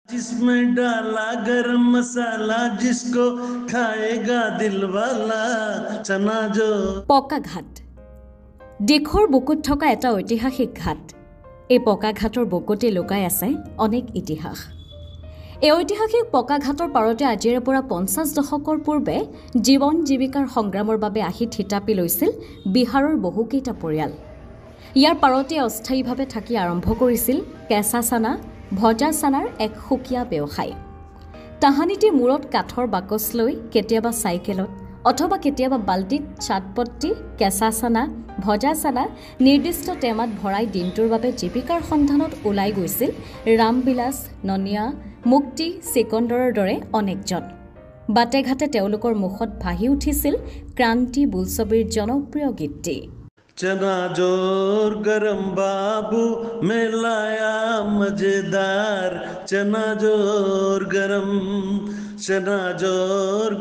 जिसमें डाला गरम मसाला जिसको खाएगा दिलवाला चना जो পকা ঘাট দেশৰ বুকুত থকা এটা ঐতিহাসিক ঘাট এই পকা ঘাটৰ বুকুতে লুকাই আছে অনেক ইতিহাস এই ঐতিহাসিক পকা ঘাটৰ পাৰতে আজিৰে পৰা 50 দশকৰ পূৰ্বে জীৱন জীৱিকাৰ সংগ্ৰামৰ বাবে আহি থিতাপি লৈছিল বিহাৰৰ বহুকেইটা পৰিয়াল ইয়াৰ পাৰতে অস্থায়ীভাৱে থাকি আৰম্ভ কৰিছিল কেঁচা চানা ভজা চানাৰ এক সুকীয়া ব্যৱসায় তাহানিতে মূৰত কাঠৰ বাকচ লৈ কেতিয়াবা চাইকেলত অথবা কেতিয়াবা বাল্টিত চাটপট্টি কেঁচা চানা ভজা চানা নিৰ্দিষ্ট টেমাত ভৰাই দিনটোৰ বাবে জীৱিকাৰ সন্ধানত ওলাই গৈছিল ৰামবিলাস ননিয়া মুক্তি সিকন্দৰৰ দৰে অনেকজন বাটে ঘাটে তেওঁলোকৰ মুখত ভাহি উঠিছিল ক্ৰান্তি বোলছবিৰ জনপ্ৰিয় গীতটি चना जोर गरम बाबू में लाया मजेदार चना जोर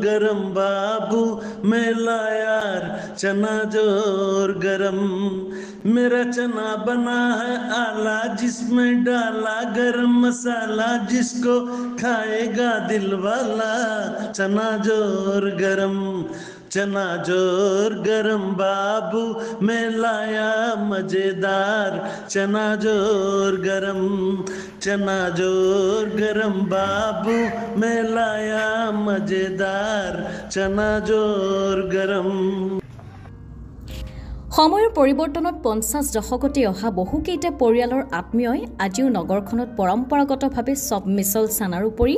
गरम बाबू में लाया चना जोर गरम मेरा चना बना है आला जिसमें डाला गरम मसाला जिसको खाएगा दिलवाला चना जोर गरम बाबू मैं लाया मजेदार चना जोर गरम बाबू मैं लाया मजेदार चना जोर गरम সময়ৰ পৰিৱৰ্তনত 50 দশকতে অহা বহুকেইটা পৰিয়ালৰ আত্মীয়ই আজিও নগৰখনত পৰম্পৰাগতভাৱে সব মিছল চানাৰ উপৰি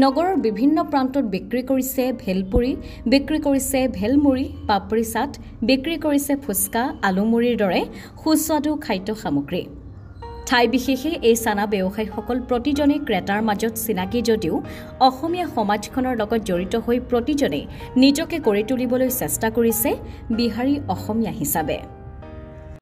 নগৰৰ বিভিন্ন প্ৰান্তত বিক্ৰী কৰিছে ভেলপুৰি বিক্ৰী কৰিছে ভেলমুৰি পাপৰি চাট বিক্ৰী কৰিছে ফুচকা আলুমুৰিৰ দৰে সুস্বাদু খাদ্য সামগ্ৰী ঠাই বিশেষে এই চানা ব্যৱসায়ীসকল প্ৰতিজনে ক্ৰেতাৰ মাজত চিনাকি যদিও অসমীয়া সমাজখনৰ লগত জড়িত হৈ প্ৰতিজনে নিজকে কৰি তুলিবলৈ চেষ্টা কৰিছে বিহাৰী অসমীয়া হিচাপে